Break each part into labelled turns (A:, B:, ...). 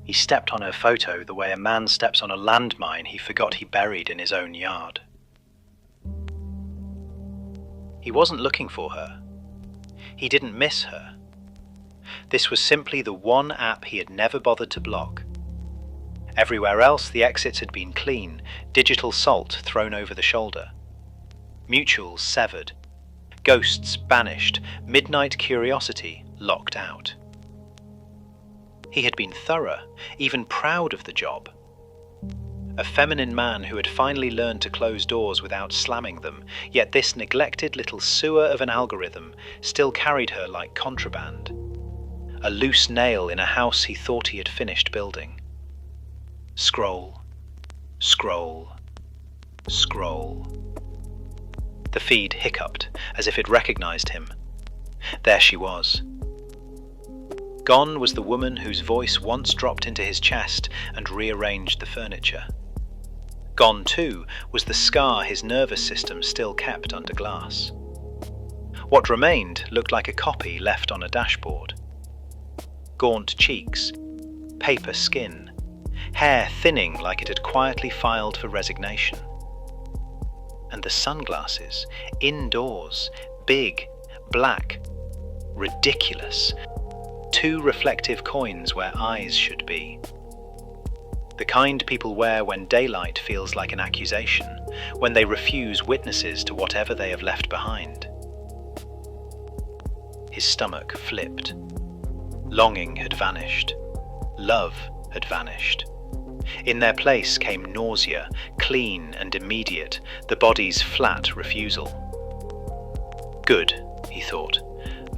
A: He stepped on her photo the way a man steps on a landmine he forgot he buried in his own yard. He wasn't looking for her. He didn't miss her. This was simply the one app he had never bothered to block. Everywhere else the exits had been clean, digital salt thrown over the shoulder. Mutuals severed. Ghosts banished. Midnight curiosity locked out. He had been thorough, even proud of the job. A feminine man who had finally learned to close doors without slamming them, yet this neglected little sewer of an algorithm still carried her like contraband. A loose nail in a house he thought he had finished building. Scroll, scroll, scroll. The feed hiccuped as if it recognized him. There she was. Gone was the woman whose voice once dropped into his chest and rearranged the furniture. Gone, too, was the scar his nervous system still kept under glass. What remained looked like a copy left on a dashboard. Gaunt cheeks, paper skin, hair thinning like it had quietly filed for resignation. And the sunglasses, indoors, big, black, ridiculous. 2 reflective coins where eyes should be. The kind people wear when daylight feels like an accusation, when they refuse witnesses to whatever they have left behind. His stomach flipped. Longing had vanished. Love had vanished. In their place came nausea, clean and immediate, the body's flat refusal. Good, he thought.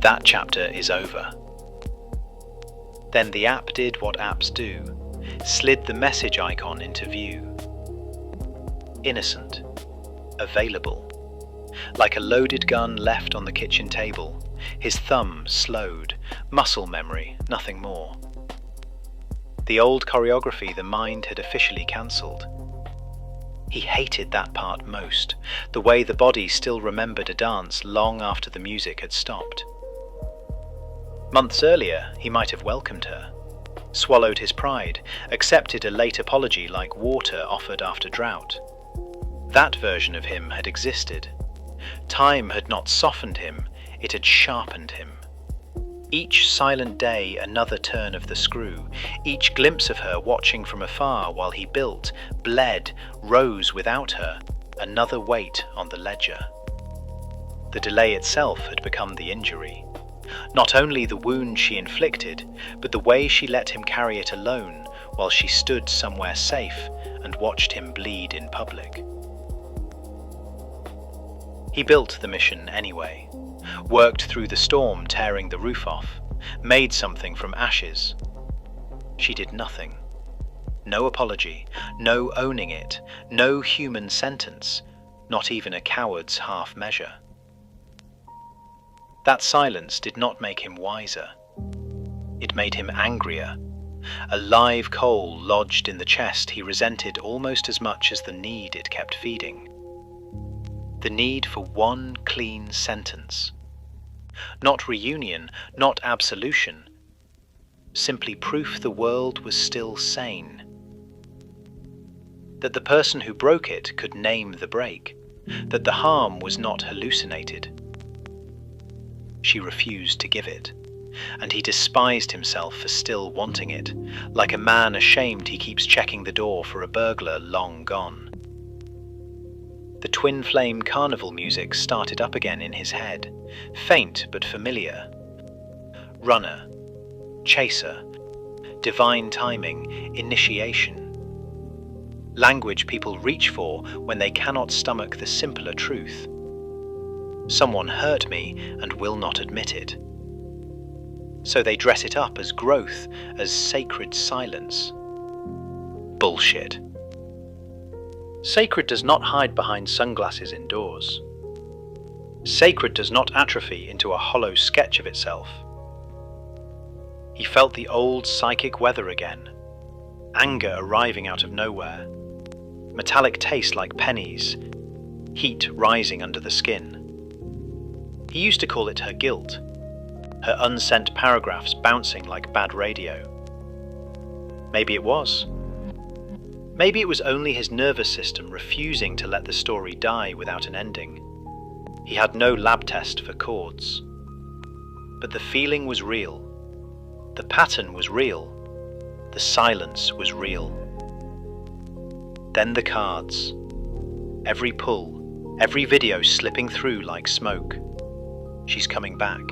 A: That chapter is over. Then the app did what apps do, slid the message icon into view. Innocent, available. Like a loaded gun left on the kitchen table, his thumb slowed, muscle memory, nothing more. The old choreography the mind had officially cancelled. He hated that part most, the way the body still remembered a dance long after the music had stopped. Months earlier, he might have welcomed her, swallowed his pride, accepted a late apology like water offered after drought. That version of him had existed. Time had not softened him, it had sharpened him. Each silent day another turn of the screw, each glimpse of her watching from afar while he built, bled, rose without her, another weight on the ledger. The delay itself had become the injury. Not only the wound she inflicted, but the way she let him carry it alone while she stood somewhere safe and watched him bleed in public. He built the mission anyway, worked through the storm tearing the roof off, made something from ashes. She did nothing. No apology, no owning it, no human sentence, not even a coward's half measure. That silence did not make him wiser. It made him angrier. A live coal lodged in the chest he resented almost as much as the need it kept feeding. The need for one clean sentence. Not reunion, not absolution. Simply proof the world was still sane. That the person who broke it could name the break. That the harm was not hallucinated. She refused to give it, and he despised himself for still wanting it, like a man ashamed he keeps checking the door for a burglar long gone. The twin Flame Carnival music started up again in his head, faint but familiar. Runner, chaser, divine timing, initiation. Language people reach for when they cannot stomach the simpler truth. Someone hurt me and will not admit it. So they dress it up as growth, as sacred silence. Bullshit. Sacred does not hide behind sunglasses indoors. Sacred does not atrophy into a hollow sketch of itself. He felt the old psychic weather again, anger arriving out of nowhere, metallic taste like pennies, heat rising under the skin. He used to call it her guilt, her unsent paragraphs bouncing like bad radio. Maybe it was. Maybe it was only his nervous system refusing to let the story die without an ending. He had no lab test for chords. But the feeling was real. The pattern was real. The silence was real. Then the cards. Every pull, every video slipping through like smoke. She's coming back.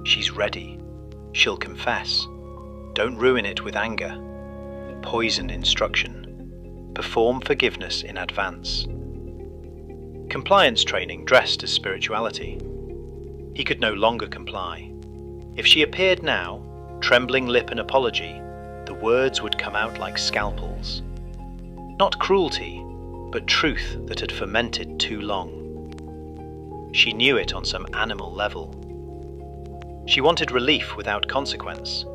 A: She's ready. She'll confess. Don't ruin it with anger. Poison instruction. Perform forgiveness in advance. Compliance training dressed as spirituality. He could no longer comply. If she appeared now, trembling lip and apology, the words would come out like scalpels. Not cruelty, but truth that had fermented too long. She knew it on some animal level. She wanted relief without consequence.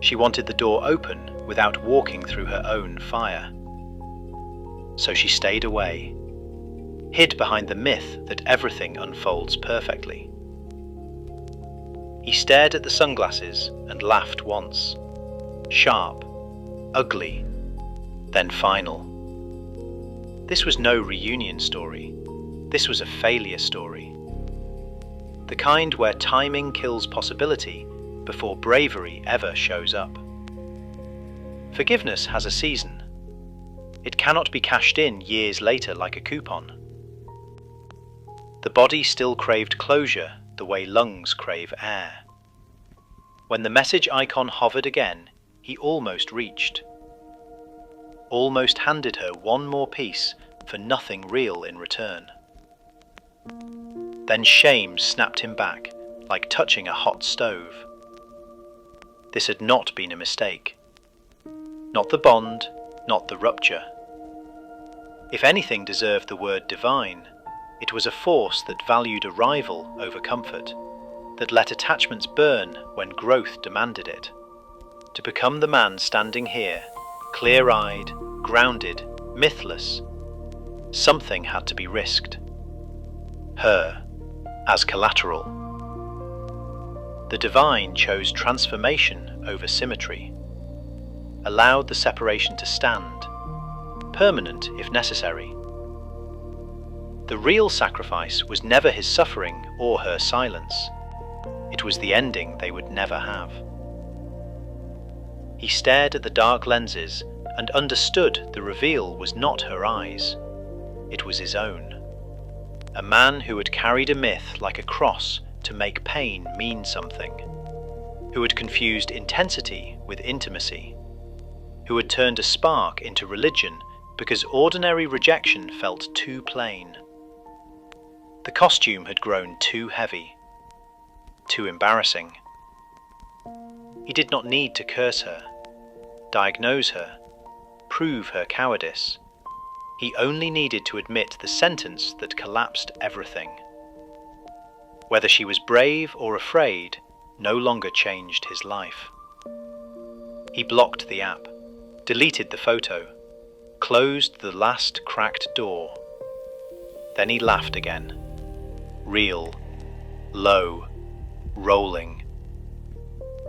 A: She wanted the door open without walking through her own fire. So she stayed away, hid behind the myth that everything unfolds perfectly. He stared at the sunglasses and laughed once. Sharp, ugly, then final. This was no reunion story. This was a failure story. The kind where timing kills possibility before bravery ever shows up. Forgiveness has a season. It cannot be cashed in years later like a coupon. The body still craved closure the way lungs crave air. When the message icon hovered again, he almost reached. Almost handed her one more piece for nothing real in return. Then shame snapped him back, like touching a hot stove. This had not been a mistake. Not the bond, not the rupture. If anything deserved the word divine, it was a force that valued arrival over comfort, that let attachments burn when growth demanded it. To become the man standing here, clear-eyed, grounded, mythless, something had to be risked. Her, as collateral. The divine chose transformation over symmetry, allowed the separation to stand, permanent if necessary. The real sacrifice was never his suffering or her silence. It was the ending they would never have. He stared at the dark lenses and understood the reveal was not her eyes. It was his own. A man who had carried a myth like a cross to make pain mean something, who had confused intensity with intimacy, who had turned a spark into religion because ordinary rejection felt too plain. The costume had grown too heavy, too embarrassing. He did not need to curse her, diagnose her, prove her cowardice. He only needed to admit the sentence that collapsed everything. Whether she was brave or afraid no longer changed his life. He blocked the app, deleted the photo, closed the last cracked door. Then he laughed again. Real, low, rolling.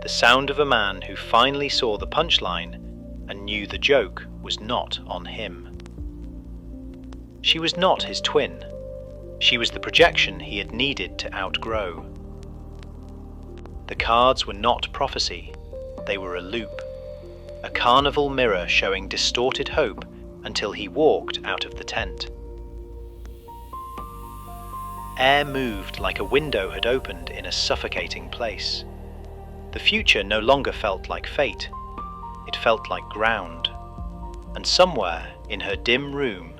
A: The sound of a man who finally saw the punchline and knew the joke was not on him. She was not his twin. She was the projection he had needed to outgrow. The cards were not prophecy, they were a loop, a carnival mirror showing distorted hope until he walked out of the tent. Air moved like a window had opened in a suffocating place. The future no longer felt like fate, it felt like ground. And somewhere in her dim room,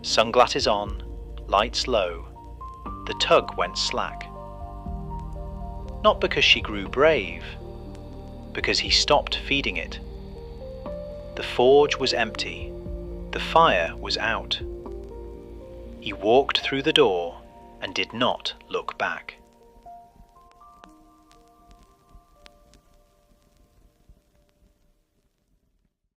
A: sunglasses on, lights low, the tug went slack. Not because she grew brave, because he stopped feeding it. The forge was empty, the fire was out. He walked through the door and did not look back.